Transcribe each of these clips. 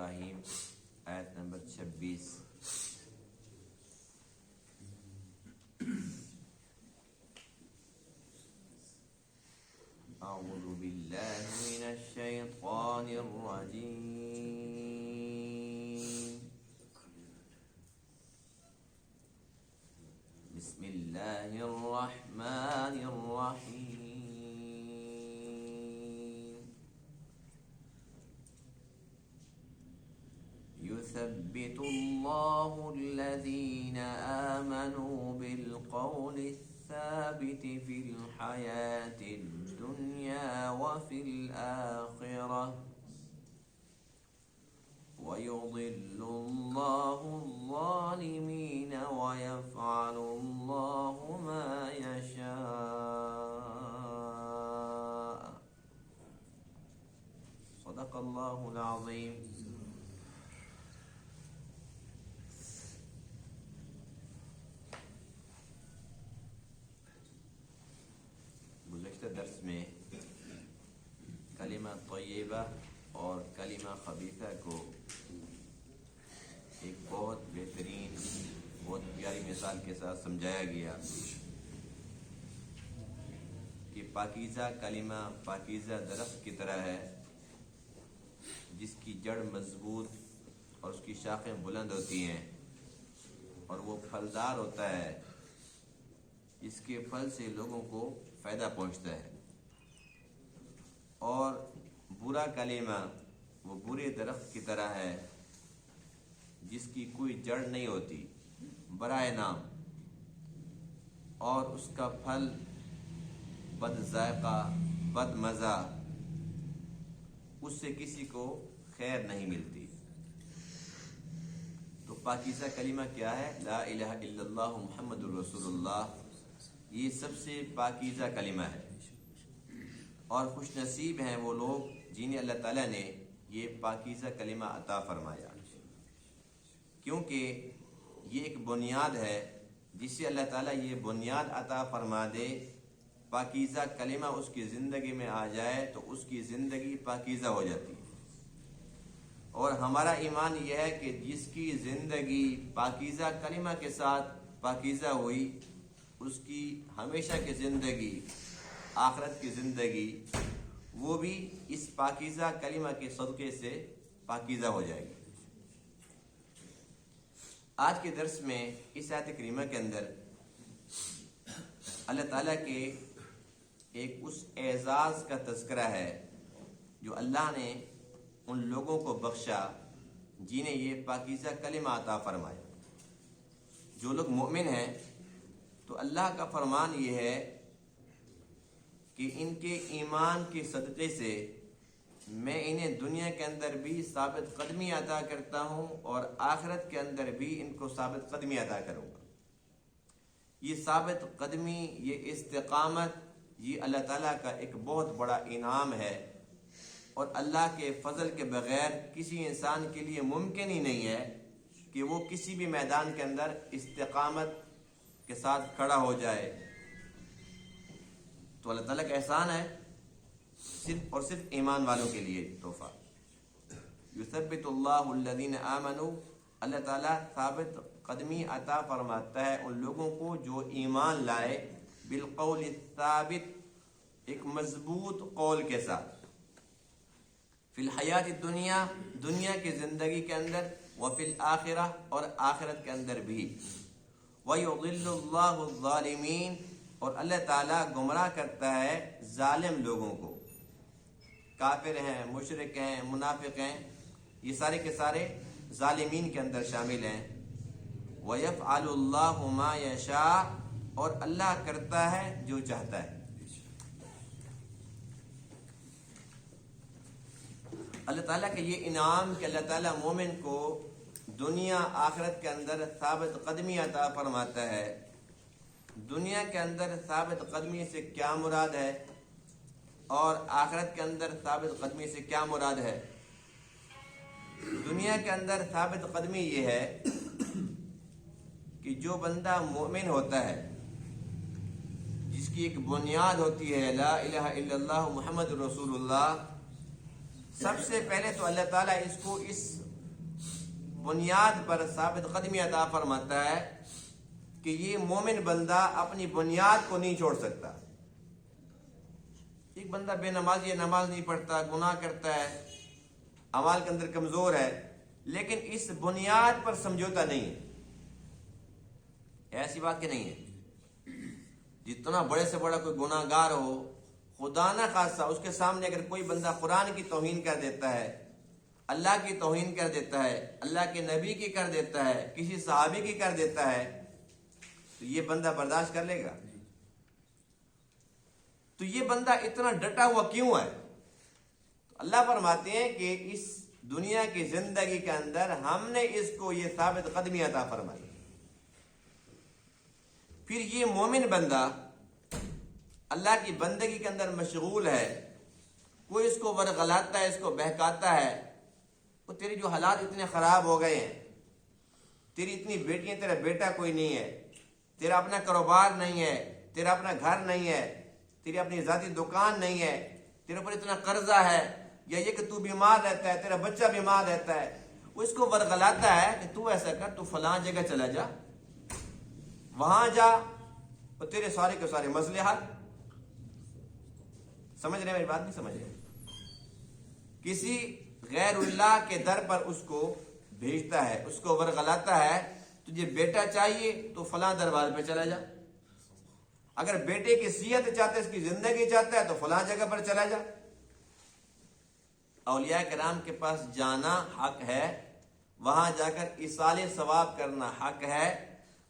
ابراہیم آیت نمبر 26۔ اعوذ باللہ من الشیطان الرجیم، بسم اللہ الرحمن الرحیم، يثبت الله الذين آمنوا بالقول الثابت في الحياة الدنيا وفي الآخرة ويضل الله الظالمين ويفعل الله ما يشاء۔ صدق الله العظيم۔ گزشتہ درس میں کلمہ طیبہ اور کلمہ خبیثہ کو ایک بہت بہترین بہت پیاری مثال کے ساتھ سمجھایا گیا کہ پاکیزہ کلمہ پاکیزہ درخت کی طرح ہے جس کی جڑ مضبوط اور اس کی شاخیں بلند ہوتی ہیں اور وہ پھلدار ہوتا ہے، اس کے پھل سے لوگوں کو فائدہ پہنچتا ہے۔ اور برا کلمہ وہ برے درخت کی طرح ہے جس کی کوئی جڑ نہیں ہوتی، برائے نام، اور اس کا پھل بد ذائقہ بد مزہ، اس سے کسی کو خیر نہیں ملتی۔ تو پاکیزہ کلمہ کیا ہے؟ لا الہ الا اللہ محمد الرسول اللہ، یہ سب سے پاکیزہ کلمہ ہے، اور خوش نصیب ہیں وہ لوگ جنہیں اللہ تعالیٰ نے یہ پاکیزہ کلمہ عطا فرمایا، کیونکہ یہ ایک بنیاد ہے جس سے اللہ تعالیٰ یہ بنیاد عطا فرما دے، پاکیزہ کلمہ اس کی زندگی میں آ جائے تو اس کی زندگی پاکیزہ ہو جاتی ہے۔ اور ہمارا ایمان یہ ہے کہ جس کی زندگی پاکیزہ کلمہ کے ساتھ پاکیزہ ہوئی، اس کی ہمیشہ کی زندگی، آخرت کی زندگی، وہ بھی اس پاکیزہ کلمہ کے صدقے سے پاکیزہ ہو جائے گی۔ آج کے درس میں اس آیت کریمہ کے اندر اللہ تعالیٰ کے ایک اس اعزاز کا تذکرہ ہے جو اللہ نے ان لوگوں کو بخشا جنہیں یہ پاکیزہ کلمہ عطا فرمایا۔ جو لوگ مومن ہیں تو اللہ کا فرمان یہ ہے کہ ان کے ایمان کے صدقے سے میں انہیں دنیا کے اندر بھی ثابت قدمی عطا کرتا ہوں اور آخرت کے اندر بھی ان کو ثابت قدمی عطا کروں گا۔ یہ ثابت قدمی، یہ استقامت، یہ اللہ تعالیٰ کا ایک بہت بڑا انعام ہے، اور اللہ کے فضل کے بغیر کسی انسان کے لیے ممکن ہی نہیں ہے کہ وہ کسی بھی میدان کے اندر استقامت کے ساتھ کھڑا ہو جائے۔ تو اللہ تعالیٰ کا احسان ہے، صرف اور صرف ایمان والوں کے لیے تحفہ۔ یثبت اللہ الذین آمنوا، اللہ تعالیٰ ثابت قدمی عطا فرماتا ہے ان لوگوں کو جو ایمان لائے، بالقول الثابت، ایک مضبوط قول کے ساتھ، فی الحیات الدنیا، دنیا کی زندگی کے اندر، وفی الآخرہ، اور آخرت کے اندر بھی، وَيُضِلُّ اللَّهُ الظَّالِمِينَ، اور اللہ تعالیٰ گمراہ کرتا ہے ظالم لوگوں کو، کافر ہیں، مشرک ہیں، منافق ہیں، یہ سارے کے سارے ظالمین کے اندر شامل ہیں۔ وَيَفْعَلُ اللَّهُ مَا يَشَاءُ، اور اللہ کرتا ہے جو چاہتا ہے۔ اللہ تعالیٰ کا یہ انعام کہ اللہ تعالیٰ مومن کو دنیا آخرت کے اندر ثابت قدمی عطا فرماتا ہے۔ دنیا کے اندر ثابت قدمی سے کیا مراد ہے اور آخرت کے اندر ثابت قدمی سے کیا مراد ہے؟ دنیا کے اندر ثابت قدمی یہ ہے کہ جو بندہ مومن ہوتا ہے، جس کی ایک بنیاد ہوتی ہے لا الہ الا اللہ محمد رسول اللہ، سب سے پہلے تو اللہ تعالیٰ اس کو اس بنیاد پر ثابت قدمی عطا فرماتا ہے کہ یہ مومن بندہ اپنی بنیاد کو نہیں چھوڑ سکتا. ایک بندہ بے نمازی ہے، نماز نہیں پڑھتا، گناہ کرتا ہے، اعمال کے اندر کمزور ہے، لیکن اس بنیاد پر سمجھوتا نہیں ہے. ایسی بات کہ نہیں ہے. جتنا بڑے سے بڑا کوئی گناہ گار ہو، خدا نہ خاصہ اس کے سامنے اگر کوئی بندہ قرآن کی توہین کر دیتا ہے، اللہ کی توہین کر دیتا ہے، اللہ کے نبی کی کر دیتا ہے، کسی صحابی کی کر دیتا ہے، تو یہ بندہ برداشت کر لے گا؟ تو یہ بندہ اتنا ڈٹا ہوا کیوں ہے؟ اللہ فرماتے ہیں کہ اس دنیا کی زندگی کے اندر ہم نے اس کو یہ ثابت قدمی عطا فرمائی. پھر یہ مومن بندہ اللہ کی بندگی کے اندر مشغول ہے، کوئی اس کو ورغلاتا ہے، اس کو بہکاتا ہے، وہ تیری جو حالات اتنے خراب ہو گئے ہیں، تیری اتنی بیٹیاں، تیرا بیٹا کوئی نہیں ہے، تیرا اپنا کاروبار نہیں ہے، تیرا اپنا گھر نہیں ہے، تیری اپنی ذاتی دکان نہیں ہے، تیرے اوپر اتنا قرضہ ہے، یا یہ کہ تو بیمار رہتا ہے، تیرا بچہ بیمار رہتا ہے، وہ اس کو ورغلاتا ہے کہ تو ایسا کر، تو فلاں جگہ چلا جا، وہاں جا، اور تیرے سارے کے سارے مسئلے حل. سمجھ رہے ہیں میری بات؟ نہیں سمجھ رہے؟ کسی غیر اللہ کے در پر اس کو بھیجتا ہے، اس کو ورغلاتا ہے، تجھے بیٹا چاہیے تو فلاں دربار پہ چلا جا، اگر بیٹے کی صحت چاہتا ہے، اس کی زندگی چاہتا ہے تو فلاں جگہ پر چلا جا. اولیاء کرام کے پاس جانا حق ہے، وہاں جا کر ایصال ثواب کرنا حق ہے،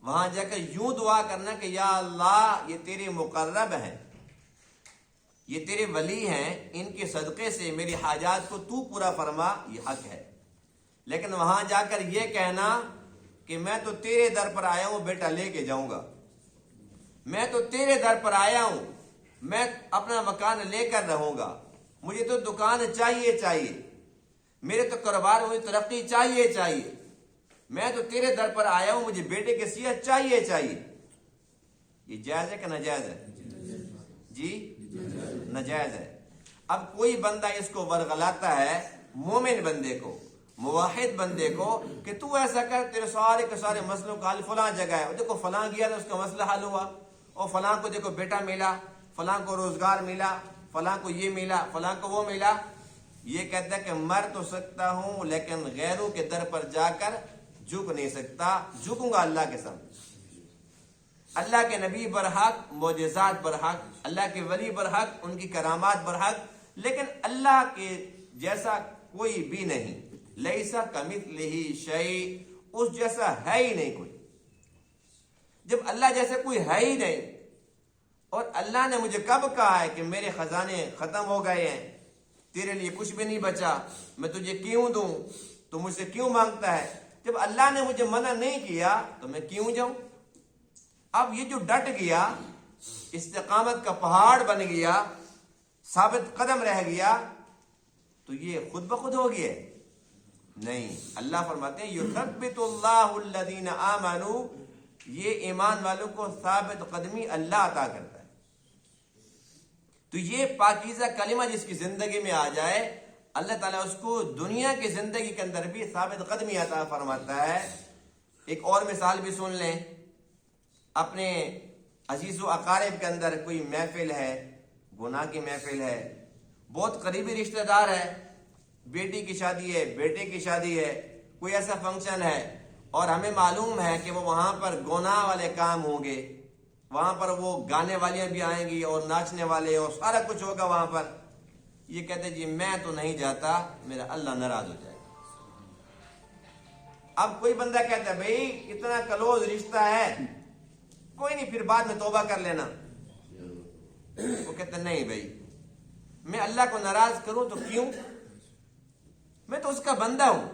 وہاں جا کر یوں دعا کرنا کہ یا اللہ یہ تیرے مقرب ہیں، یہ تیرے ولی ہیں، ان کے صدقے سے میری حاجات کو تو پورا فرما، یہ حق ہے. لیکن وہاں جا کر یہ کہنا کہ میں تو تیرے در پر آیا ہوں بیٹا لے کے جاؤں گا، میں تو تیرے در پر آیا ہوں، میں اپنا مکان لے کر رہوں گا، مجھے تو دکان چاہیے، میرے تو کاروبار میں ترقی چاہیے، میں تو تیرے در پر آیا ہوں، مجھے بیٹے کی صحت چاہیے. یہ جائز ہے کہ ناجائز ہے؟ جی ناجائز ہے. اب کوئی بندہ اس کو ورغلاتا ہے، مومن بندے کو، موحد بندے کو، کہ تو ایسا کر، تیرے سارے کے سارے مسئلوں کا حل فلاں جگہ ہے، دیکھو فلاں گیا تو اس کا مسئلہ حل ہوا، اور فلاں کو دیکھو بیٹا ملا، فلاں کو روزگار ملا، فلاں کو یہ ملا، فلاں کو وہ ملا. یہ کہتا ہے کہ مر تو سکتا ہوں لیکن غیروں کے در پر جا کر جھک نہیں سکتا، جھکوں گا اللہ کے سامنے. اللہ کے نبی برحق، معجزات برحق، اللہ کے ولی برحق، ان کی کرامات برحق، لیکن اللہ کے جیسا کوئی بھی نہیں. لیسا کمثلہ شیء، اس جیسا ہے ہی نہیں کوئی. جب اللہ جیسے کوئی ہے ہی نہیں، اور اللہ نے مجھے کب کہا ہے کہ میرے خزانے ختم ہو گئے ہیں، تیرے لیے کچھ بھی نہیں بچا، میں تجھے کیوں دوں، تو مجھ سے کیوں مانگتا ہے؟ جب اللہ نے مجھے منع نہیں کیا تو میں کیوں جاؤں؟ اب یہ جو ڈٹ گیا، استقامت کا پہاڑ بن گیا، ثابت قدم رہ گیا، تو یہ خود بخود ہو گیا؟ نہیں. اللہ فرماتے ہیں یثبت اللہ الذین آمنوا، یہ ایمان والوں کو ثابت قدمی اللہ عطا کرتا ہے. تو یہ پاکیزہ کلمہ جس کی زندگی میں آ جائے، اللہ تعالیٰ اس کو دنیا کی زندگی کے اندر بھی ثابت قدمی عطا فرماتا ہے. ایک اور مثال بھی سن لیں. اپنے عزیز و اقارب کے اندر کوئی محفل ہے، گناہ کی محفل ہے، بہت قریبی رشتہ دار ہے، بیٹی کی شادی ہے، بیٹے کی شادی ہے، کوئی ایسا فنکشن ہے، اور ہمیں معلوم ہے کہ وہ وہاں پر گناہ والے کام ہوں گے، وہاں پر وہ گانے والیاں بھی آئیں گی اور ناچنے والے اور سارا کچھ ہوگا وہاں پر. یہ کہتے جی میں تو نہیں جاتا، میرا اللہ ناراض ہو جائے گا. اب کوئی بندہ کہتا ہے بھائی اتنا کلوز رشتہ ہے، کوئی نہیں پھر بعد میں توبہ کر لینا. وہ کہتا نہیں بھائی میں اللہ کو ناراض کروں تو کیوں، میں تو اس کا بندہ ہوں،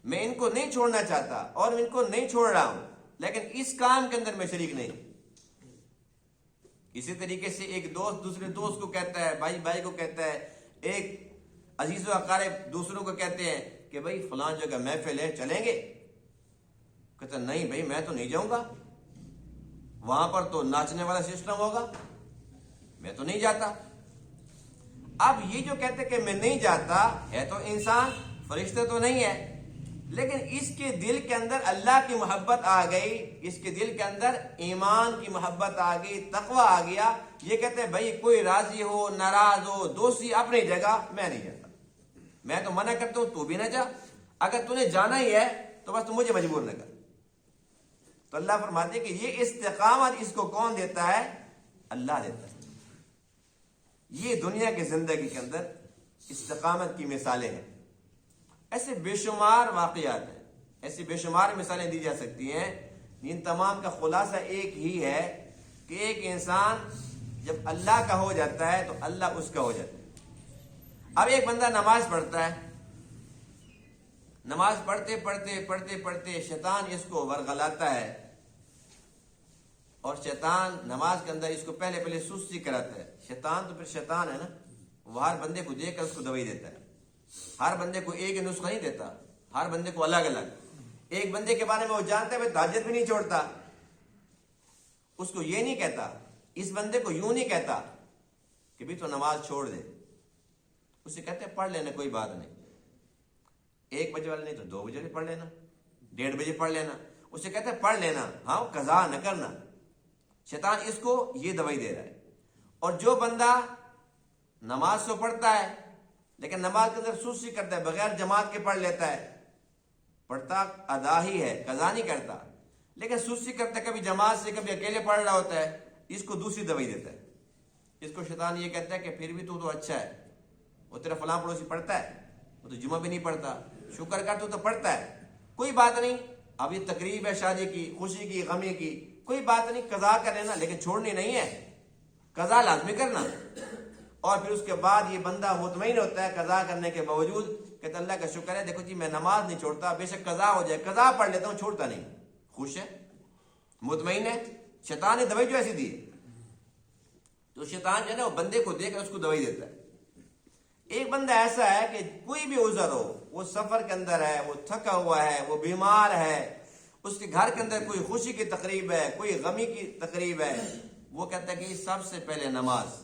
میں ان کو نہیں چھوڑنا چاہتا اور ان کو نہیں چھوڑ رہا ہوں، لیکن اس کام کے اندر میں شریک نہیں. اسی طریقے سے ایک دوست دوسرے دوست کو کہتا ہے، بھائی بھائی کو کہتا ہے، ایک عزیز و اقارب دوسروں کو کہتے ہیں کہ بھائی فلاں جگہ محفل ہے چلیں گے. کہتا نہیں بھائی میں تو نہیں جاؤں گا، وہاں پر تو ناچنے والا سسٹم ہوگا، میں تو نہیں جاتا. اب یہ جو کہتے کہ میں نہیں جاتا ہے تو انسان، فرشتہ تو نہیں ہے، لیکن اس کے دل کے اندر اللہ کی محبت آ گئی، اس کے دل کے اندر ایمان کی محبت آ گئی، تقوی آ گیا، یہ کہتے ہیں بھائی کوئی راضی ہو ناراض ہو دوسری اپنی جگہ، میں نہیں جاتا، میں تو منع کرتا ہوں تو بھی نہ جا، اگر تو نے جانا ہی ہے تو بس تو مجھے مجبور نہ کر۔ تو اللہ فرماتے کہ یہ استقامت اس کو کون دیتا ہے؟ اللہ دیتا ہے۔ یہ دنیا کی زندگی کے اندر استقامت کی مثالیں ہیں۔ ایسے بے شمار واقعات ہیں، ایسی بے شمار مثالیں دی جا سکتی ہیں، ان تمام کا خلاصہ ایک ہی ہے کہ ایک انسان جب اللہ کا ہو جاتا ہے تو اللہ اس کا ہو جاتا ہے۔ اب ایک بندہ نماز پڑھتا ہے، نماز پڑھتے پڑھتے پڑھتے پڑھتے شیطان اس کو ورغلاتا ہے، اور شیطان نماز کے اندر اس کو پہلے سستی کراتا ہے۔ شیطان تو پھر شیطان ہے نا، وہ ہر بندے کو دیکھ کر اس کو دوائی دیتا ہے، ہر بندے کو ایک نسخہ نہیں دیتا، ہر بندے کو الگ الگ۔ ایک بندے کے بارے میں وہ جانتا ہے وہ تہجد بھی نہیں چھوڑتا، اس کو یہ نہیں کہتا، اس بندے کو یوں نہیں کہتا کہ بھی تو نماز چھوڑ دے، اسے کہتے ہیں پڑھ لینا کوئی بات نہیں، 1 بجے والا نہیں تو 2 بجے پڑھ لینا، 1:30 بجے پڑھ لینا، اسے کہتے ہیں پڑھ لینا، ہاں قضا نہ کرنا۔ شیطان اس کو یہ دوائی دے رہا ہے۔ اور جو بندہ نماز تو پڑھتا ہے لیکن نماز کے اندر سستی کرتا ہے، بغیر جماعت کے پڑھ لیتا ہے، پڑھتا ادا ہی ہے، قضا نہیں کرتا، لیکن سستی کرتا ہے، کبھی جماعت سے کبھی اکیلے پڑھ رہا ہوتا ہے، اس کو دوسری دوائی دیتا ہے۔ اس کو شیطان یہ کہتا ہے کہ پھر بھی تو اچھا ہے، وہ تیرا فلاں پڑوسی پڑھتا ہے، وہ تو جمعہ بھی نہیں پڑھتا، شکر کر تو پڑھتا ہے، کوئی بات نہیں، اب یہ تقریب ہے شادی کی، خوشی کی، غمی کی، کوئی بات نہیں، قضا کر لینا، لیکن چھوڑنی نہیں ہے، قضا لازمی کرنا۔ اور پھر اس کے بعد یہ بندہ مطمئن ہوتا ہے قضا کرنے کے باوجود، کہتا اللہ کا شکر ہے، دیکھو جی میں نماز نہیں چھوڑتا، بے شک قضا ہو جائے قضا پڑھ لیتا ہوں، چھوڑتا نہیں، خوش ہے، مطمئن ہے۔ شیطان نے دوائی جو ایسی دی ہے، تو شیطان جو ہے نا وہ بندے کو دے کر اس کو دوائی دیتا ہے۔ ایک بندہ ایسا ہے کہ کوئی بھی عذر ہو، وہ سفر کے اندر ہے، وہ تھکا ہوا ہے، وہ بیمار ہے، اس کے گھر کے اندر کوئی خوشی کی تقریب ہے، کوئی غمی کی تقریب ہے، وہ کہتا ہے کہ سب سے پہلے نماز،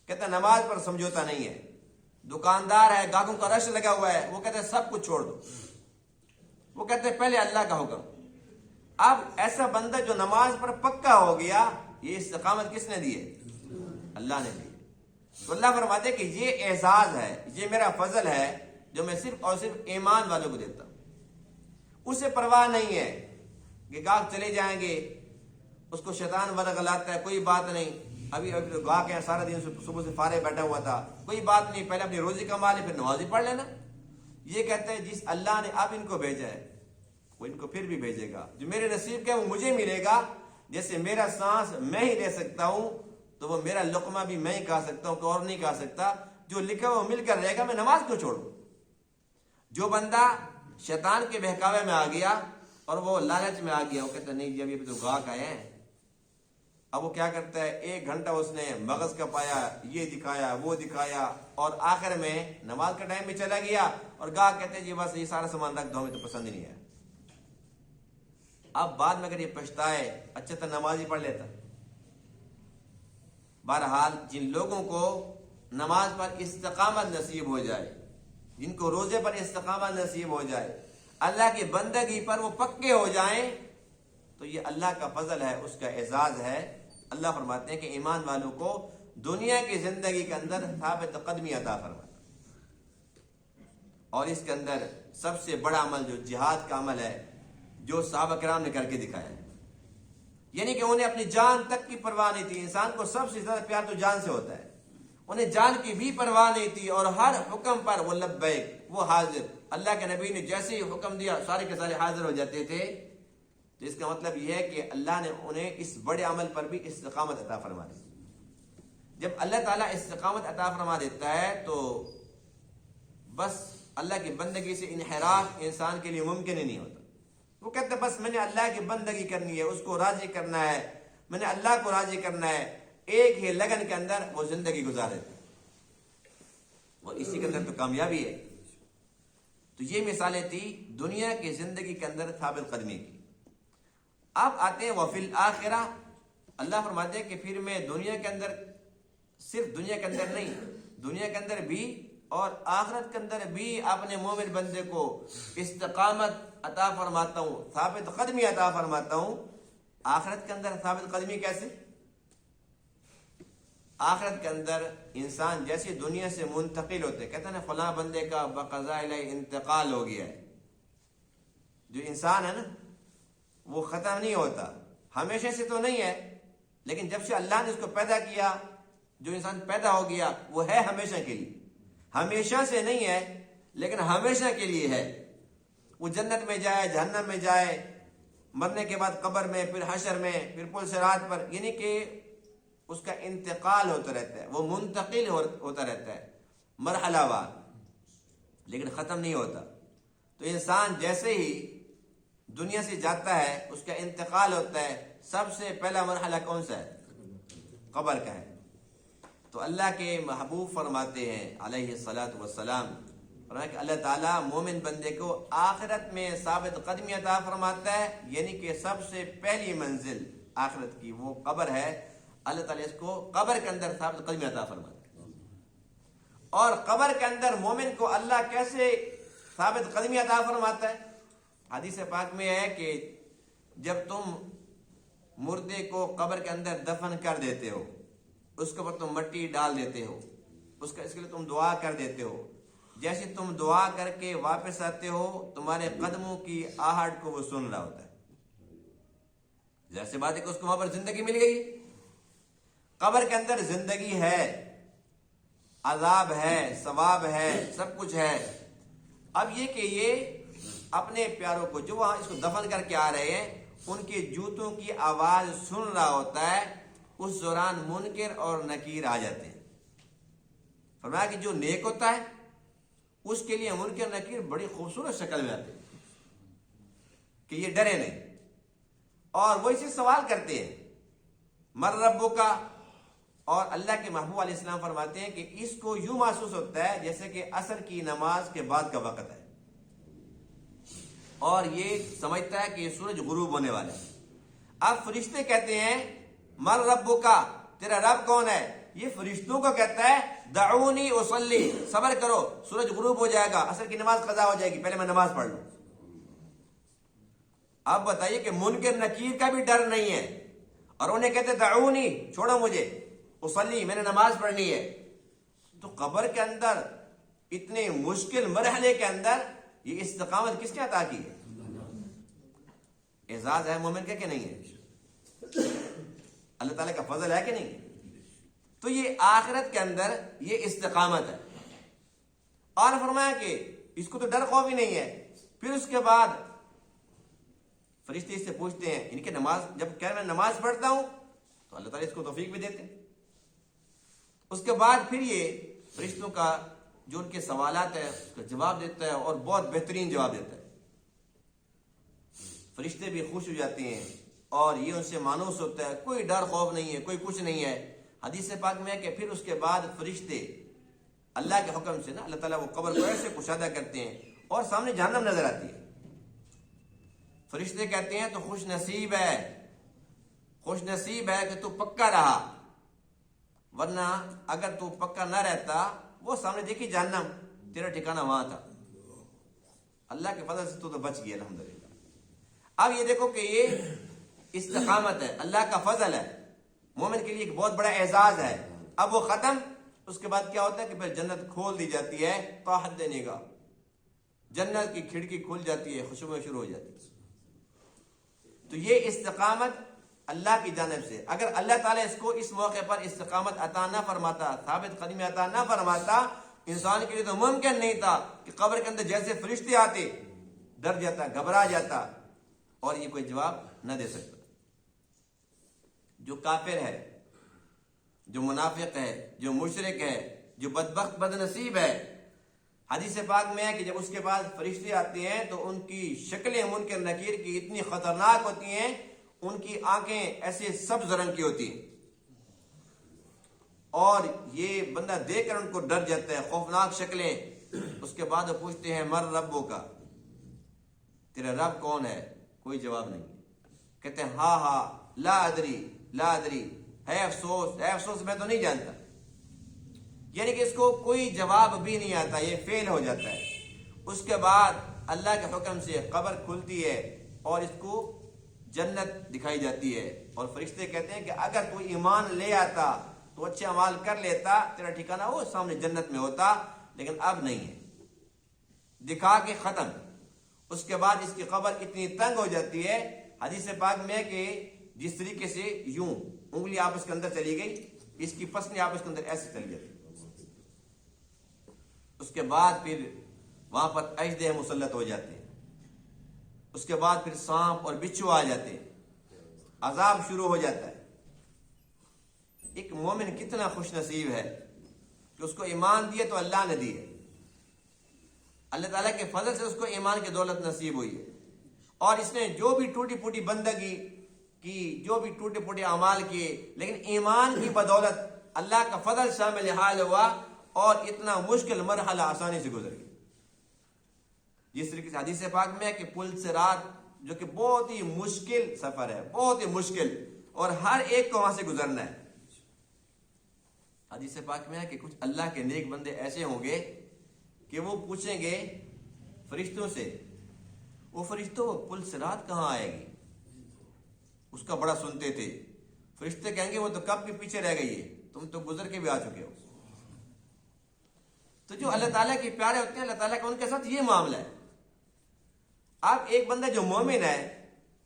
کہتا ہے نماز پر سمجھوتا نہیں ہے۔ دکاندار ہے، گاہکوں کا رش لگا ہوا ہے، وہ کہتا ہے سب کچھ چھوڑ دو، وہ کہتے ہیں پہلے اللہ کا حکم۔ اب ایسا بندہ جو نماز پر پکا ہو گیا، یہ استقامت کس نے دی ہے؟ اللہ نے دی ہے۔ تو اللہ فرماتے کہ یہ اعزاز ہے، یہ میرا فضل ہے جو میں صرف اور صرف ایمان والوں کو دیتا ہوں۔ اسے پرواہ نہیں ہے کہ گاہک چلے جائیں گے، اس کو شیطان ورغلاتا ہے، کوئی بات نہیں، ابھی گاہک ہے سارا دن صبح سے فارغ بیٹھا ہوا تھا، کوئی بات نہیں، پہلے اپنی روزی کما لے پھر نماز ہی پڑھ لینا۔ یہ کہتے ہیں جس اللہ نے اب ان کو بھیجا ہے وہ ان کو پھر بھی بھیجے گا، جو میرے نصیب کا وہ مجھے ملے گا۔ جیسے میرا سانس میں ہی لے سکتا ہوں تو وہ میرا لقمہ بھی میں ہی کھا سکتا ہوں، کوئی اور نہیں کھا سکتا، جو لکھا وہ مل کر رہے گا، میں نماز کیوں چھوڑوں؟ جو بندہ شیطان کے بہکاوے میں آ گیا اور وہ لالچ میں آ گیا، وہ کہتا ہے نہیں جی ابھی تو گاہک آئے ہیں، اب وہ کیا کرتا ہے 1 گھنٹہ اس نے مغز کا پایا، یہ دکھایا وہ دکھایا، اور آخر میں نماز کا ٹائم بھی چلا گیا، اور گاہک کہتے ہیں جی بس یہ سارا سامان رکھ دو، ہمیں تو پسند ہی نہیں ہے۔ اب بعد میں اگر یہ پچھتائے اچھا تو نماز ہی پڑھ لیتا۔ بہرحال جن لوگوں کو نماز پر استقامت نصیب ہو جائے، جن کو روزے پر استقامت نصیب ہو جائے، اللہ کی بندگی پر وہ پکے ہو جائیں، تو یہ اللہ کا فضل ہے، اس کا اعزاز ہے۔ اللہ فرماتے ہیں کہ ایمان والوں کو دنیا کی زندگی کے اندر ثابت قدمی عطا فرماتا ہے۔ اور اس کے اندر سب سے بڑا عمل جو جہاد کا عمل ہے، جو صحابہ کرام نے کر کے دکھایا ہے، یعنی کہ انہیں اپنی جان تک کی پرواہ نہیں تھی۔ انسان کو سب سے زیادہ پیار تو جان سے ہوتا ہے، انہیں جان کی بھی پرواہ نہیں تھی، اور ہر حکم پر وہ لبیک، وہ حاضر۔ اللہ کے نبی نے جیسے ہی حکم دیا سارے کے سارے حاضر ہو جاتے تھے۔ تو اس کا مطلب یہ ہے کہ اللہ نے انہیں اس بڑے عمل پر بھی استقامت عطا فرما دی۔ جب اللہ تعالیٰ استقامت عطا فرما دیتا ہے تو بس اللہ کی بندگی سے انحراف انسان کے لیے ممکن ہی نہیں ہوتا۔ وہ کہتے بس میں نے اللہ کی بندگی کرنی ہے، اس کو راضی کرنا ہے، میں نے اللہ کو راضی کرنا ہے، ایک ہی لگن کے اندر وہ زندگی گزارے، اور اسی کے اندر تو کامیابی ہے۔ تو یہ مثالیں تھی دنیا کی زندگی کے اندر ثابت قدمی کی۔ اب آتے ہیں وفی الآخرہ، اللہ فرماتے ہیں کہ پھر میں دنیا کے اندر، صرف دنیا کے اندر نہیں، دنیا کے اندر بھی اور آخرت کے اندر بھی اپنے مومن بندے کو استقامت عطا فرماتا ہوں، ثابت قدمی عطا فرماتا ہوں۔ آخرت کے اندر ثابت قدمی کیسے؟ آخرت کے اندر انسان جیسے دنیا سے منتقل ہوتے، کہتے ہیں نا فلاں بندے کا بقضاء الہی انتقال ہو گیا ہے۔ جو انسان ہے نا وہ ختم نہیں ہوتا، ہمیشہ سے تو نہیں ہے، لیکن جب سے اللہ نے اس کو پیدا کیا، جو انسان پیدا ہو گیا وہ ہے ہمیشہ کے لیے، ہمیشہ سے نہیں ہے لیکن ہمیشہ کے لیے ہے۔ وہ جنت میں جائے، جہنم میں جائے، مرنے کے بعد قبر میں، پھر حشر میں، پھر پل صراط پر، یعنی کہ اس کا انتقال ہوتا رہتا ہے، وہ منتقل ہوتا رہتا ہے مرحلہ وار، لیکن ختم نہیں ہوتا۔ تو انسان جیسے ہی دنیا سے جاتا ہے اس کا انتقال ہوتا ہے، سب سے پہلا مرحلہ کون سا ہے؟ قبر کا ہے۔ تو اللہ کے محبوب فرماتے ہیں علیہ الصلاۃ والسلام، فرمایا کہ اللہ تعالیٰ مومن بندے کو آخرت میں ثابت قدمی عطا فرماتا ہے، یعنی کہ سب سے پہلی منزل آخرت کی وہ قبر ہے۔ اللہ تعالیٰ اس کو قبر کے اندر ثابت قدمی عطا فرماتا ہے۔ اور قبر کے اندر مومن کو اللہ کیسے ثابت قدمی عطا فرماتا ہے؟ حدیث پاک میں ہے کہ جب تم مردے کو قبر کے اندر دفن کر دیتے ہو، اس کے اوپر تم مٹی ڈال دیتے ہو، اس کے لیے تم دعا کر دیتے ہو، جیسے تم دعا کر کے واپس آتے ہو تمہارے قدموں کی آہٹ کو وہ سن رہا ہوتا ہے۔ جیسے بات ہے کہ اس کو وہاں پر زندگی مل گئی، قبر کے اندر زندگی ہے، عذاب ہے، ثواب ہے، سب کچھ ہے۔ اب یہ کہ یہ اپنے پیاروں کو جو وہاں اس کو دفن کر کے آ رہے ہیں ان کے جوتوں کی آواز سن رہا ہوتا ہے، اس دوران منکر اور نکیر آ جاتے ہیں۔ فرمایا کہ جو نیک ہوتا ہے اس کے لیے منکر نکیر بڑی خوبصورت شکل میں آتے ہیں کہ یہ ڈرے نہیں، اور وہ اسے سوال کرتے ہیں مر ربو کا، اور اللہ کے محبوب علیہ السلام فرماتے ہیں کہ اس کو یوں محسوس ہوتا ہے جیسے کہ عصر کی نماز کے بعد کا وقت ہے، اور یہ سمجھتا ہے کہ یہ سورج غروب ہونے والا ہے۔ اب فرشتے کہتے ہیں مر ربو کا، تیرا رب کون ہے؟ یہ فرشتوں کو کہتا ہے دعونی اصلی، صبر کرو سورج غروب ہو جائے گا، عصر کی نماز قضا ہو جائے گی، پہلے میں نماز پڑھ لوں۔ اب بتائیے کہ منکر نکیر کا بھی ڈر نہیں ہے، اور انہیں کہتے دعونی، چھوڑو مجھے، اصلی، میں نے نماز پڑھنی ہے۔ تو قبر کے اندر اتنے مشکل مرحلے کے اندر یہ استقامت کس نے عطا کی ہے؟ اعزاز ہے مومن کا کہ نہیں ہے؟ اللہ تعالیٰ کا فضل ہے کہ نہیں؟ تو یہ آخرت کے اندر یہ استقامت ہے۔ اور فرمایا کہ اس کو تو ڈر خوف ہی نہیں ہے۔ پھر اس کے بعد فرشتے اس سے پوچھتے ہیں ان کے نماز، جب کہہ میں نماز پڑھتا ہوں تو اللہ تعالیٰ اس کو توفیق بھی دیتے ہیں۔ اس کے بعد پھر یہ فرشتوں کا جو ان کے سوالات ہیں اس کا جواب دیتا ہے، اور بہت بہترین جواب دیتا ہے۔ فرشتے بھی خوش ہو جاتے ہیں اور یہ ان سے مانوس ہوتا ہے، کوئی ڈر خوف نہیں ہے، کوئی کچھ نہیں ہے۔ حدیث پاک میں ہے کہ پھر اس کے بعد فرشتے اللہ کے حکم سے نا اللہ تعالیٰ وہ قبر کو ایسے کشادہ کرتے ہیں اور سامنے جہنم نظر آتی ہے۔ فرشتے کہتے ہیں تو خوش نصیب ہے، خوش نصیب ہے کہ تو پکا رہا، ورنہ اگر تو پکا نہ رہتا وہ سامنے دیکھی جہنم، تیرا ٹھکانہ وہاں تھا۔ اللہ کے فضل سے تو بچ گیا الحمدللہ۔ اب یہ دیکھو کہ یہ استقامت ہے، اللہ کا فضل ہے، مومن کے لیے ایک بہت بڑا اعزاز ہے۔ اب وہ ختم، اس کے بعد کیا ہوتا ہے کہ پھر جنت کھول دی جاتی ہے، طاحت دینے کا، جنت کی کھڑکی کھل جاتی ہے، خوشبوئیں شروع ہو جاتی ہے۔ تو یہ استقامت اللہ کی جانب سے، اگر اللہ تعالیٰ اس کو اس موقع پر استقامت عطا نہ فرماتا، ثابت قدمی عطا نہ فرماتا، انسان کے لیے تو ممکن نہیں تھا کہ قبر کے اندر جیسے فرشتے آتے ڈر جاتا، گھبرا جاتا اور یہ کوئی جواب نہ دے سکتا۔ جو کافر ہے، جو منافق ہے، جو مشرک ہے، جو بدبخت بد نصیب ہے، حدیث پاک میں ہے کہ جب اس کے بعد فرشتے آتے ہیں تو ان کی شکلیں منکر نکیر کی اتنی خطرناک ہوتی ہیں، ان کی آنکھیں ایسے سبز رنگ کی ہوتی ہیں، اور یہ بندہ دیکھ کر ان کو ڈر جاتا ہے، خوفناک شکلیں۔ اس کے بعد وہ پوچھتے ہیں مر ربو کا، تیرا رب کون ہے؟ کوئی جواب نہیں۔ کہتے ہیں ہاں ہاں لا ادری لا ادری، ہے افسوس، ہے افسوس، میں تو نہیں جانتا۔ یعنی کہ اس کو کوئی جواب بھی نہیں آتا، یہ فیل ہو جاتا ہے۔ اس کے بعد اللہ کے حکم سے قبر کھلتی ہے اور اس کو جنت دکھائی جاتی ہے، اور فرشتے کہتے ہیں کہ اگر تو ایمان لے آتا تو اچھے اعمال کر لیتا، تیرا ٹھکانہ وہ سامنے جنت میں ہوتا، لیکن اب نہیں ہے، دکھا کے ختم۔ اس کے بعد اس کی قبر اتنی تنگ ہو جاتی ہے، حدیث پاک میں کہ جس طریقے سے یوں انگلی آپس کے اندر چلی گئی، اس کی پسلی آپس کے اندر ایسے چلی جاتی۔ اس کے بعد پھر وہاں پر اژدہے مسلط ہو جاتے ہیں، اس کے بعد پھر سانپ اور بچھو آ جاتے ہیں، عذاب شروع ہو جاتا ہے۔ ایک مومن کتنا خوش نصیب ہے کہ اس کو ایمان دیے تو اللہ نے دیے، اللہ تعالیٰ کے فضل سے اس کو ایمان کی دولت نصیب ہوئی ہے، اور اس نے جو بھی ٹوٹی پھوٹی بندگی کی، جو بھی ٹوٹے پھوٹے اعمال کیے، لیکن ایمان کی بدولت اللہ کا فضل شامل حال ہوا اور اتنا مشکل مرحلہ آسانی سے گزر گیا۔ جس طریقے سے حدیث پاک میں ہے کہ پل صراط، جو کہ بہت ہی مشکل سفر ہے، بہت ہی مشکل، اور ہر ایک کو وہاں سے گزرنا ہے۔ حدیث پاک میں ہے کہ کچھ اللہ کے نیک بندے ایسے ہوں گے کہ وہ پوچھیں گے فرشتوں سے، وہ فرشتوں پل صراط کہاں آئے گی؟ اس کا بڑا سنتے تھے۔ فرشتے کہیں گے وہ تو کب بھی پیچھے رہ گئی ہے، تم تو گزر کے بھی آ چکے ہو۔ تو جو اللہ تعالیٰ کے پیارے ہوتے ہیں، اللہ تعالیٰ کا ان کے ساتھ یہ معاملہ ہے۔ اب ایک بندہ جو مومن ہے،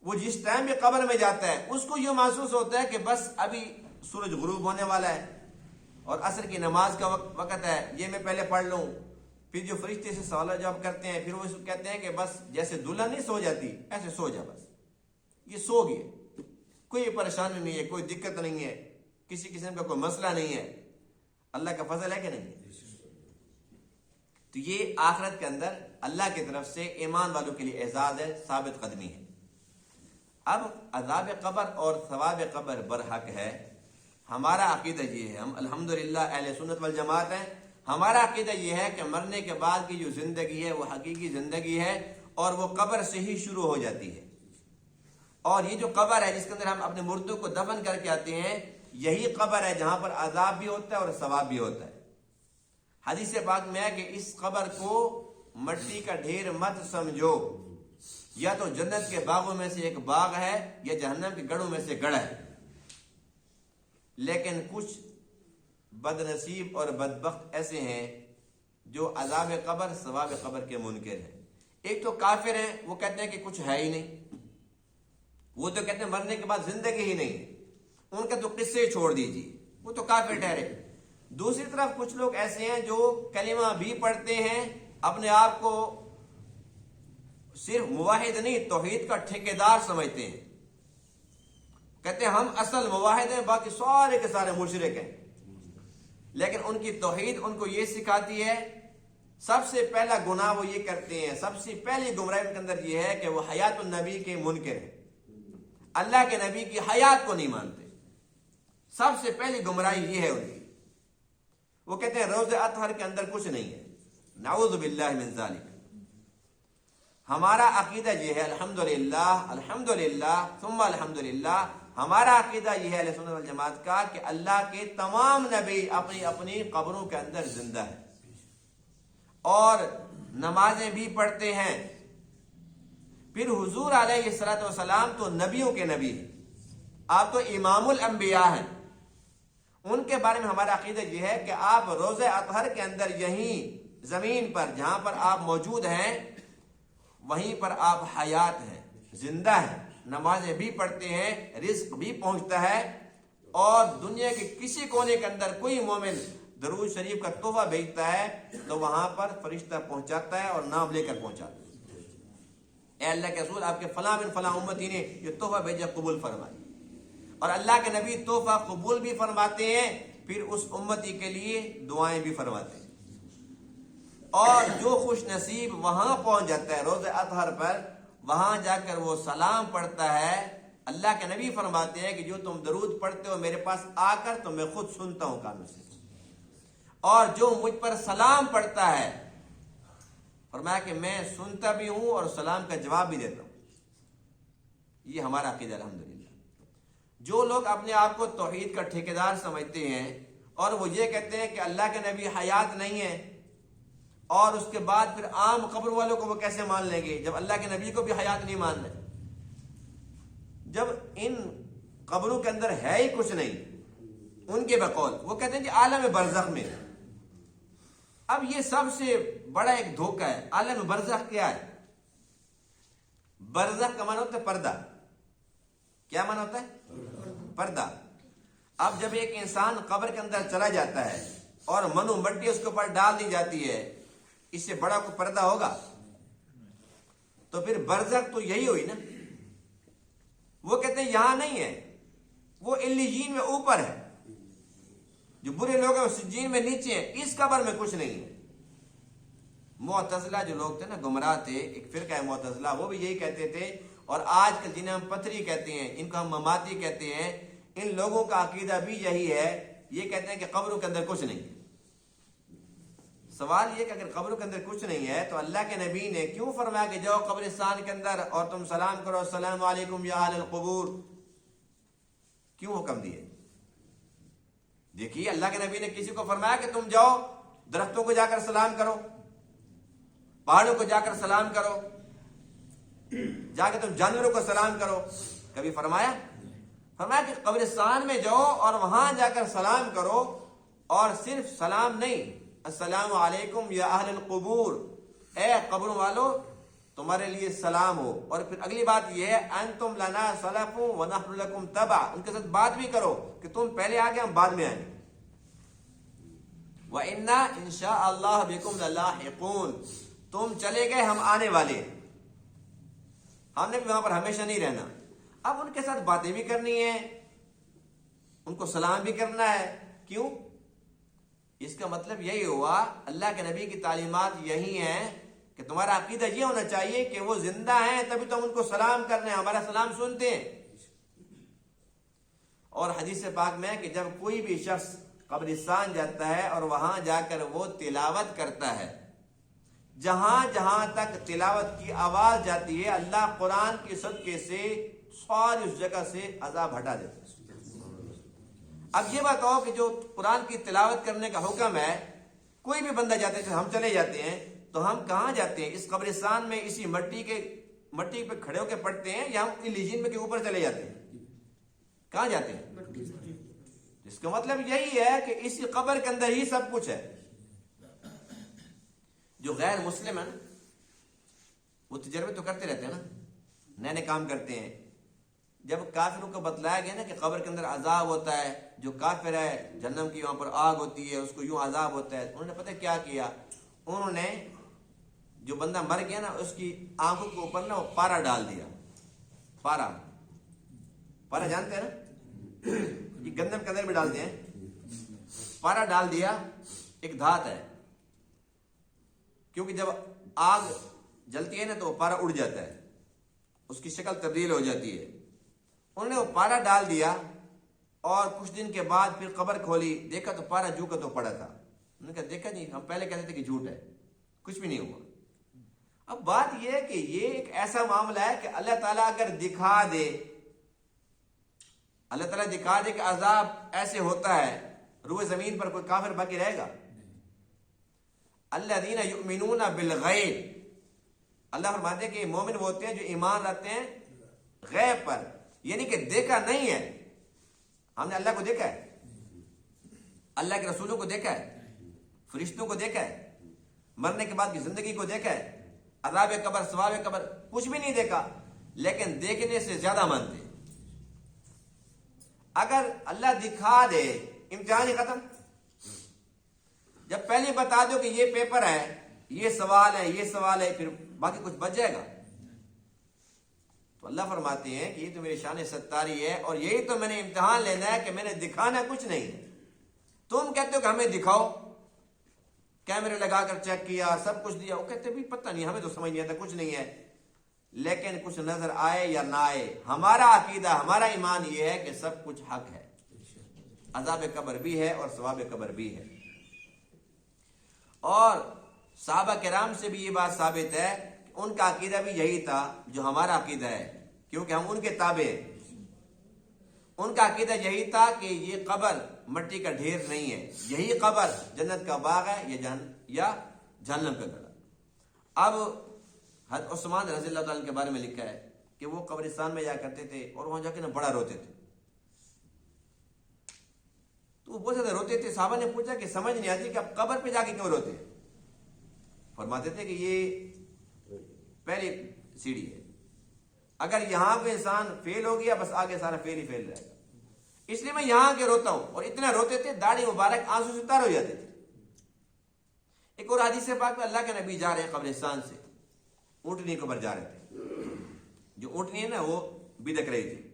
وہ جس ٹائم بھی قبر میں جاتا ہے، اس کو یہ محسوس ہوتا ہے کہ بس ابھی سورج غروب ہونے والا ہے اور عصر کی نماز کا وقت ہے، یہ میں پہلے پڑھ لوں۔ پھر جو فرشتے سے سوال جواب کرتے ہیں، پھر وہ کہتے ہیں کہ بس جیسے دلہن نہیں سو جاتی ایسے سو جا، بس یہ سو گئے، کوئی پریشانی نہیں ہے، کوئی دقت نہیں ہے، کسی قسم کا کوئی مسئلہ نہیں ہے۔ اللہ کا فضل ہے کہ نہیں؟ تو یہ آخرت کے اندر اللہ کی طرف سے ایمان والوں کے لیے اعزاز ہے، ثابت قدمی ہے۔ اب عذاب قبر اور ثواب قبر برحق ہے۔ ہمارا عقیدہ یہ ہے، ہم الحمدللہ اہل سنت والجماعت ہیں، ہمارا عقیدہ یہ ہے کہ مرنے کے بعد کی جو زندگی ہے وہ حقیقی زندگی ہے، اور وہ قبر سے ہی شروع ہو جاتی ہے۔ اور یہ جو قبر ہے جس کے اندر ہم اپنے مردوں کو دفن کر کے آتے ہیں، یہی قبر ہے جہاں پر عذاب بھی ہوتا ہے اور ثواب بھی ہوتا ہے۔ حدیث پاک میں ہے کہ اس قبر کو مٹی کا ڈھیر مت سمجھو، یا تو جنت کے باغوں میں سے ایک باغ ہے یا جہنم کے گڑھوں میں سے گڑھ ہے۔ لیکن کچھ بد نصیب اور بدبخت ایسے ہیں جو عذاب قبر ثواب قبر کے منکر ہیں۔ ایک تو کافر ہیں، وہ کہتے ہیں کہ کچھ ہے ہی نہیں، وہ تو کہتے ہیں مرنے کے بعد زندگی ہی نہیں، ان کا تو قصے چھوڑ دیجیے، وہ تو کافر ٹھہرے۔ دوسری طرف کچھ لوگ ایسے ہیں جو کلمہ بھی پڑھتے ہیں، اپنے آپ کو صرف موحد نہیں توحید کا ٹھیکیدار سمجھتے ہیں، کہتے ہیں ہم اصل موحد ہیں، باقی سارے کے سارے مشرک ہیں۔ لیکن ان کی توحید ان کو یہ سکھاتی ہے، سب سے پہلا گناہ وہ یہ کرتے ہیں، سب سے پہلی گمراہی ان کے اندر یہ ہے کہ وہ حیات النبی کے منکر ہیں، اللہ کے نبی کی حیات کو نہیں مانتے۔ سب سے پہلی گمراہی یہ ہے ان کی۔ وہ کہتے ہیں روز اطہر کے اندر کچھ نہیں ہے، نعوذ باللہ من ذالک۔ ہمارا عقیدہ یہ ہے، الحمدللہ الحمدللہ ثم الحمدللہ، ہمارا عقیدہ یہ ہے اہل سنت والجماعت کا کہ اللہ کے تمام نبی اپنی اپنی قبروں کے اندر زندہ ہیں اور نمازیں بھی پڑھتے ہیں۔ پھر حضور علیہ الصلوۃ والسلام تو نبیوں کے نبی ہیں، آپ تو امام الانبیاء ہیں۔ ان کے بارے میں ہمارا عقیدہ یہ ہے کہ آپ روز اطہر کے اندر یہیں زمین پر جہاں پر آپ موجود ہیں وہیں پر آپ حیات ہیں، زندہ ہیں، نمازیں بھی پڑھتے ہیں، رزق بھی پہنچتا ہے، اور دنیا کے کسی کونے کے اندر کوئی مومن درود شریف کا تحفہ بھیجتا ہے تو وہاں پر فرشتہ پہنچاتا ہے اور نام لے کر پہنچاتا ہے، اے اللہ کے رسول آپ کے فلاں بن فلاں امتی نے یہ تحفہ بھیجا، قبول فرمائے۔ اور اللہ کے نبی تحفہ قبول بھی فرماتے ہیں، پھر اس امتی کے لیے دعائیں بھی فرماتے ہیں۔ اور جو خوش نصیب وہاں پہنچ جاتا ہے روز اطہر پر، وہاں جا کر وہ سلام پڑھتا ہے، اللہ کے نبی فرماتے ہیں کہ جو تم درود پڑھتے ہو میرے پاس آ کر تو میں خود سنتا ہوں کانوں سے، اور جو مجھ پر سلام پڑھتا ہے فرمایا کہ میں سنتا بھی ہوں اور سلام کا جواب بھی دیتا ہوں۔ یہ ہمارا عقیدہ الحمدللہ۔ جو لوگ اپنے آپ کو توحید کا ٹھیکیدار سمجھتے ہیں اور وہ یہ کہتے ہیں کہ اللہ کے نبی حیات نہیں ہے، اور اس کے بعد پھر عام قبر والوں کو وہ کیسے مان لیں گے جب اللہ کے نبی کو بھی حیات نہیں مان رہے؟ جب ان قبروں کے اندر ہے ہی کچھ نہیں ان کے بقول، وہ کہتے ہیں کہ عالم برزخ میں۔ اب یہ سب سے بڑا ایک دھوکہ ہے۔ عالم برزخ کیا ہے؟ برزخ کا معنی ہوتا ہے پردہ۔ کیا معنی ہوتا ہے؟ پردہ۔ اب جب ایک انسان قبر کے اندر چلا جاتا ہے اور منو مٹی اس کے اوپر ڈال دی جاتی ہے، اس سے بڑا کوئی پردہ ہوگا؟ تو پھر برزخ تو یہی ہوئی نا۔ وہ کہتے ہیں یہاں نہیں ہے، وہ علیین میں اوپر ہے، جو برے لوگ ہیں وہ سجین میں نیچے ہیں، اس قبر میں کچھ نہیں ہے۔ معتزلہ جو لوگ تھے نا، گمراہ تھے، ایک فرقہ ہے معتزلہ، وہ بھی یہی کہتے تھے، اور آج کل جنہیں ہم پتھری کہتے ہیں، ان کو ہم مماتی کہتے ہیں، ان لوگوں کا عقیدہ بھی یہی ہے۔ یہ کہتے ہیں کہ قبروں کے اندر کچھ نہیں۔ سوال یہ کہ اگر قبروں کے اندر کچھ نہیں ہے تو اللہ کے نبی نے کیوں فرمایا کہ جاؤ قبرستان کے اندر اور تم سلام کرو، السلام علیکم یا اہل القبور؟ کیوں حکم دیے؟ دیکھیے، اللہ کے نبی نے کسی کو فرمایا کہ تم جاؤ درختوں کو جا کر سلام کرو، پہاڑوں کو جا کر سلام کرو، جا کے تم جانوروں کو سلام کرو؟ کبھی فرمایا؟ فرمایا کہ قبرستان میں جاؤ اور وہاں جا کر سلام کرو، اور صرف سلام نہیں، السلام علیکم یا اہل القبور، اے قبروں والو تمہارے لیے سلام ہو۔ اور پھر اگلی بات یہ ہے انتم لنا سلف ونحن لکم تبع، ان کے ساتھ بات بھی کرو کہ تم پہلے آگے ہم بعد میں آئیں گے۔ وَإِنَّا إِن شَاءَ اللَّهُ بِكُمْ لَلَاحِقُونَ، تم چلے گئے ہم آنے والے ہیں، ہم نے بھی وہاں پر ہمیشہ نہیں رہنا۔ اب ان کے ساتھ باتیں بھی کرنی ہے، ان کو سلام بھی کرنا ہے، کیوں؟ اس کا مطلب یہی ہوا اللہ کے نبی کی تعلیمات یہی ہیں کہ تمہارا عقیدہ یہ ہونا چاہیے کہ وہ زندہ ہیں تبھی تو ہم ان کو سلام کر رہے ہیں، ہمارا سلام سنتے ہیں۔ اور حدیث پاک میں کہ جب کوئی بھی شخص قبرستان جاتا ہے اور وہاں جا کر وہ تلاوت کرتا ہے، جہاں جہاں تک تلاوت کی آواز جاتی ہے اللہ قرآن کے صدقے سے ساری اس جگہ سے عذاب ہٹا دیتا ہے۔ اب یہ بتاؤ کہ جو قرآن کی تلاوت کرنے کا حکم ہے، کوئی بھی بندہ جاتے ہیں، ہم چلے جاتے ہیں تو ہم کہاں جاتے ہیں؟ اس قبرستان میں اسی مٹی پہ کھڑے ہو کے پڑھتے ہیں، یا ہم لیجین میں کے اوپر چلے جاتے ہیں؟ کہاں جاتے ہیں؟ اس کا مطلب یہی ہے کہ اسی قبر کے اندر ہی سب کچھ ہے۔ جو غیر مسلم ہیں وہ تجربے تو کرتے رہتے ہیں نا، نئے نئے کام کرتے ہیں۔ جب کافروں کو بتلایا گیا نا کہ قبر کے اندر عذاب ہوتا ہے، جو کافر ہے جہنم کی وہاں پر آگ ہوتی ہے، اس کو یوں عذاب ہوتا ہے، انہوں نے پتہ کیا کیا؟ انہوں نے جو بندہ مر گیا نا اس کی آنکھوں کے اوپر نا وہ پارا ڈال دیا۔ پارا جانتے ہیں نا، یہ گندم کے اندر بھی ڈالتے ہیں، پارا ڈال دیا۔ ایک دھات ہے، کیونکہ جب آگ جلتی ہے نا تو وہ پارا اڑ جاتا ہے، اس کی شکل تبدیل ہو جاتی ہے۔ انہوں نے وہ پارا ڈال دیا، اور کچھ دن کے بعد پھر قبر کھولی، دیکھا تو پارا جو کا تو پڑا تھا۔ انہوں نے کہا دیکھا نہیں، ہم پہلے کہتے تھے کہ جھوٹ ہے، کچھ بھی نہیں ہوا۔ اب بات یہ ہے کہ یہ ایک ایسا معاملہ ہے کہ اللہ تعالیٰ اگر دکھا دے، اللہ تعالیٰ دکھا دے کہ عذاب ایسے ہوتا ہے، روئے زمین پر کوئی کافر باقی رہے گا؟ الذین یؤمنون بالغیب، اللہ فرماتے ہیں کہ مومن وہ ہوتے ہیں جو ایمان رکھتے ہیں غیب پر، یعنی کہ دیکھا نہیں ہے۔ ہم نے اللہ کو دیکھا ہے، اللہ کے رسولوں کو دیکھا ہے، فرشتوں کو دیکھا ہے، مرنے کے بعد کی زندگی کو دیکھا ہے، عذاب قبر، ثواب قبر، کچھ بھی نہیں دیکھا، لیکن دیکھنے سے زیادہ مانتے ہیں۔ اگر اللہ دکھا دے، امتحان ہی ختم۔ جب پہلے بتا دو کہ یہ پیپر ہے، یہ سوال ہے، یہ سوال ہے، پھر باقی کچھ بچ جائے گا؟ تو اللہ فرماتے ہیں کہ یہ تو میری شان ستاری ہے، اور یہی تو میں نے امتحان لینا ہے کہ میں نے دکھانا کچھ نہیں ہے۔ تم کہتے ہو کہ ہمیں دکھاؤ، کیمرے لگا کر چیک کیا، سب کچھ دیا، وہ کہتے بھی پتہ نہیں، ہمیں تو سمجھ نہیں آتا، کچھ نہیں ہے۔ لیکن کچھ نظر آئے یا نہ آئے، ہمارا عقیدہ، ہمارا ایمان یہ ہے کہ سب کچھ حق ہے، عذاب قبر بھی ہے اور ثواب قبر بھی ہے۔ اور صحابہ کرام سے بھی یہ بات ثابت ہے کہ ان کا عقیدہ بھی یہی تھا جو ہمارا عقیدہ ہے، کیونکہ ہم ان کے تابع ہیں۔ ان کا عقیدہ یہی تھا کہ یہ قبر مٹی کا ڈھیر نہیں ہے، یہی قبر جنت کا باغ ہے یا جہنم کا گڑھا۔ اب حضرت عثمان رضی اللہ تعالیٰ کے بارے میں لکھا ہے کہ وہ قبرستان میں جا کرتے تھے اور وہاں جا کے بڑا روتے تھے، تو وہ بہت زیادہ روتے تھے۔ صحابہ نے پوچھا کہ سمجھ نہیں آتی کہ آپ قبر پہ جا کے کیوں روتے ہیں؟ فرماتے تھے کہ یہ پہلی سیڑھی ہے، اگر یہاں پہ انسان فیل ہو گیا بس آگے سارا فیل ہی فیل رہے گا، اس لیے میں یہاں کے روتا ہوں۔ اور اتنا روتے تھے داڑھی مبارک آنسو سے تر ہو جاتے تھے۔ ایک اور حدیث پاک میں اللہ کے نبی جا رہے ہیں قبرستان سے، اونٹنی کے اوپر جا رہے تھے، جو اونٹنی ہے نا وہ بدک رہی تھی۔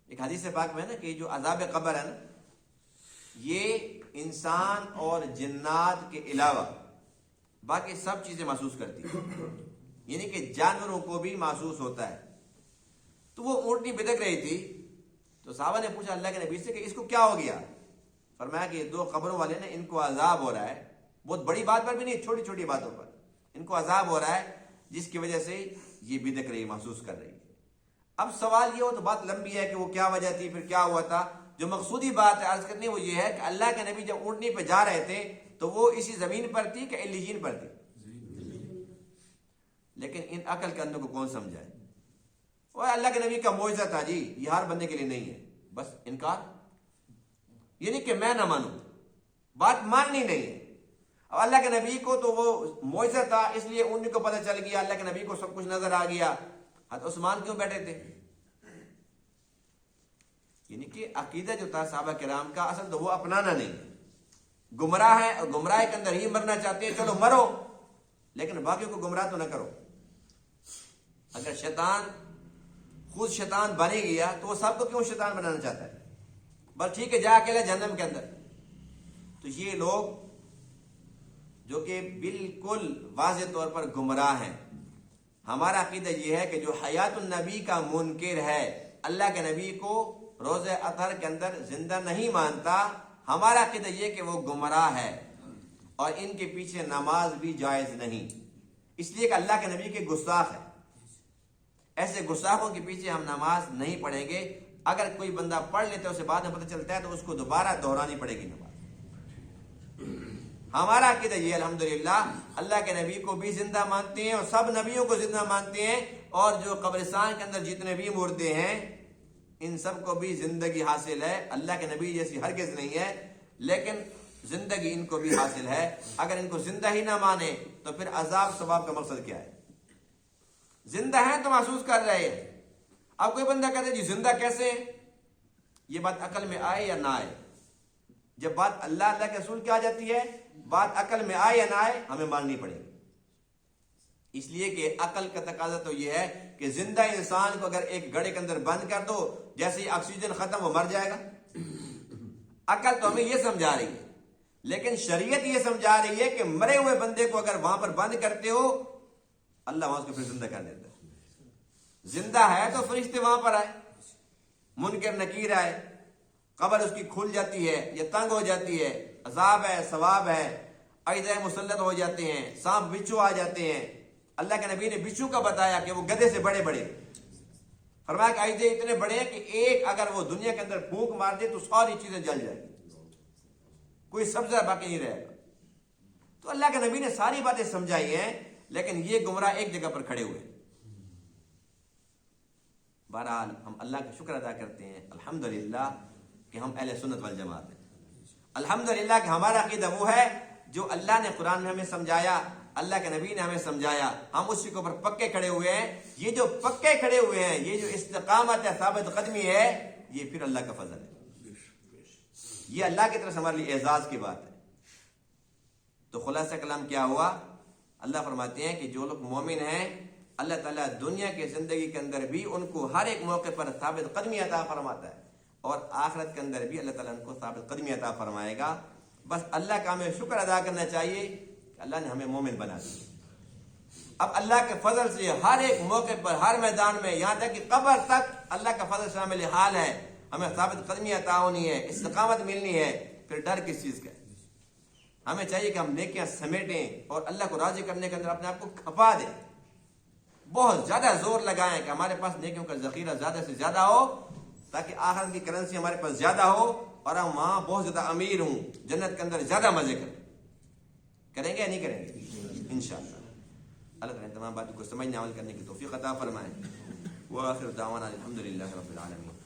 ایک حدیث پاک میں ہے نا کہ جو عذاب قبر ہے نا یہ انسان اور جنات کے علاوہ باقی سب چیزیں محسوس کرتی ہیں، یعنی کہ جانوروں کو بھی محسوس ہوتا ہے۔ تو وہ اونٹنی بدک رہی تھی، تو صحابہ نے پوچھا اللہ کے نبی سے کہ اس کو کیا ہو گیا؟ فرمایا کہ یہ دو قبروں والے نے ان کو عذاب ہو رہا ہے، بہت بڑی بات پر بھی نہیں، چھوٹی چھوٹی باتوں پر ان کو عذاب ہو رہا ہے، جس کی وجہ سے یہ بدک رہی، محسوس کر رہی ہے۔ اب سوال یہ ہو تو بات لمبی ہے کہ وہ کیا وجہ تھی، پھر کیا ہوا تھا۔ جو مقصودی بات ہے عرض کرنی وہ یہ ہے کہ اللہ کے نبی جب اونٹنی پہ جا رہے تھے تو وہ اسی زمین پر تھی کہ علیین پر تھی، لیکن ان عقل کے اندر کو کون سمجھائے؟ وہ اللہ کے نبی کا معجزہ تھا جی، یہ ہر بندے کے لیے نہیں ہے، بس انکار، یعنی کہ میں نہ مانوں، بات ماننی نہیں ہے۔ اب اللہ کے نبی کو تو وہ معجزہ تھا، اس لیے ان کو پتہ چل گیا، اللہ کے نبی کو سب کچھ نظر آ گیا۔ حضرت عثمان کیوں بیٹھے تھے؟ یعنی کہ عقیدہ جو تھا صحابہ کرام کا اصل تو وہ اپنانا نہیں، گمراہ ہے اور گمراہ کے اندر ہی مرنا چاہتے ہیں، چلو مرو لیکن باقیوں کو گمراہ تو نہ کرو۔ اگر شیطان خود شیطان بنے گیا تو وہ سب کو کیوں شیطان بنانا چاہتا ہے؟ بس ٹھیک ہے جا اکیلا جہنم کے اندر۔ تو یہ لوگ جو کہ بالکل واضح طور پر گمراہ ہیں، ہمارا عقیدہ یہ ہے کہ جو حیات النبی کا منکر ہے، اللہ کے نبی کو روز اطہر کے اندر زندہ نہیں مانتا، ہمارا عقیدہ یہ کہ وہ گمراہ ہے اور ان کے پیچھے نماز بھی جائز نہیں، اس لیے کہ اللہ کے نبی کے گستاخ ہے۔ ایسے گستاخوں کے پیچھے ہم نماز نہیں پڑھیں گے۔ اگر کوئی بندہ پڑھ لیتا ہے اسے بعد میں پتہ چلتا ہے تو اس کو دوبارہ دہرانی پڑے گی نماز۔ ہمارا عقیدہ یہ الحمدللہ اللہ کے نبی کو بھی زندہ مانتے ہیں اور سب نبیوں کو زندہ مانتے ہیں، اور جو قبرستان کے اندر جتنے بھی مردے ہیں ان سب کو بھی زندگی حاصل ہے، اللہ کے نبی جیسی ہرگز نہیں ہے، لیکن زندگی ان کو بھی حاصل ہے۔ اگر ان کو زندہ ہی نہ مانے تو پھر عذاب ثواب کا مقصد کیا ہے؟ زندہ ہیں تو محسوس کر رہے ہیں۔ اب کوئی بندہ کہتے جی زندہ کیسے؟ یہ بات عقل میں آئے یا نہ آئے؟ جب بات اللہ کے رسول کی آ جاتی ہے، بات عقل میں آئے یا نہ آئے ہمیں ماننی پڑے گی، اس لیے کہ عقل کا تقاضا تو یہ ہے کہ زندہ انسان کو اگر ایک گڑھے کے اندر بند کر دو، جیسے ہی آکسیجن ختم وہ مر جائے گا۔ عقل تو ہمیں یہ سمجھا رہی ہے، لیکن شریعت یہ سمجھا رہی ہے کہ مرے ہوئے بندے کو اگر وہاں پر بند کرتے ہو اللہ وہاں اس کو پھر زندہ کر دیتا ہے۔ زندہ ہے تو فرشتے وہاں پر آئے، منکر نکیر آئے، قبر اس کی کھل جاتی ہے یا تنگ ہو جاتی ہے، عذاب ہے ثواب ہے، اعداء مسلط ہو جاتے ہیں، سانپ بچھو آ جاتے ہیں۔ اللہ کے نبی نے بچھو کا بتایا کہ وہ گدھے سے بڑے بڑے، فرمایا کہ اعداء اتنے بڑے ہیں کہ ایک اگر وہ دنیا کے اندر پھونک مار دے تو ساری چیزیں جل جائیں گی، کوئی سبزہ باقی نہیں رہے گا۔ تو اللہ کے نبی نے ساری باتیں سمجھائی ہیں، لیکن یہ گمراہ ایک جگہ پر کھڑے ہوئے۔ بہرحال ہم اللہ کا شکر ادا کرتے ہیں الحمدللہ کہ ہم اہل سنت والجماعت ہیں، الحمدللہ کہ ہمارا عقیدہ وہ ہے جو اللہ نے قرآن میں ہمیں سمجھایا، اللہ کے نبی نے ہمیں سمجھایا، ہم اسی کے اوپر پکے کھڑے ہوئے ہیں۔ یہ جو پکے کھڑے ہوئے ہیں، یہ جو استقامت ہے، ثابت قدمی ہے، یہ پھر اللہ کا فضل ہے، یہ اللہ کی طرف سے ہمارے لیے اعزاز کی بات ہے۔ تو خلاصہ کلام کیا ہوا؟ اللہ فرماتے ہیں کہ جو لوگ مومن ہیں اللہ تعالیٰ دنیا کی زندگی کے اندر بھی ان کو ہر ایک موقع پر ثابت قدمی عطا فرماتا ہے، اور آخرت کے اندر بھی اللہ تعالیٰ ان کو ثابت قدمی عطا فرمائے گا۔ بس اللہ کا ہمیں شکر ادا کرنا چاہیے کہ اللہ نے ہمیں مومن بنا دیا۔ اب اللہ کے فضل سے ہر ایک موقع پر، ہر میدان میں، یہاں تک کہ قبر تک اللہ کا فضل شامل حال ہے، ہمیں ثابت قدمی عطا ہونی ہے، استقامت ملنی ہے، پھر ڈر کس چیز کا ہے؟ ہمیں چاہیے کہ ہم نیکیاں سمیٹیں اور اللہ کو راضی کرنے کے اندر اپنے آپ کو کھپا دیں، بہت زیادہ زور لگائیں کہ ہمارے پاس نیکیوں کا ذخیرہ زیادہ سے زیادہ ہو، تاکہ آخرت کی کرنسی ہمارے پاس زیادہ ہو اور ہم وہاں بہت زیادہ امیر ہوں، جنت کے اندر زیادہ مزے کریں گے یا نہیں کریں گے؟ انشاءاللہ اللہ تعالیٰ تمام باتوں کو سمجھنے عمل کرنے کی توفیق عطا فرمائے. وآخر دعوانا الحمدللہ رب العالمین.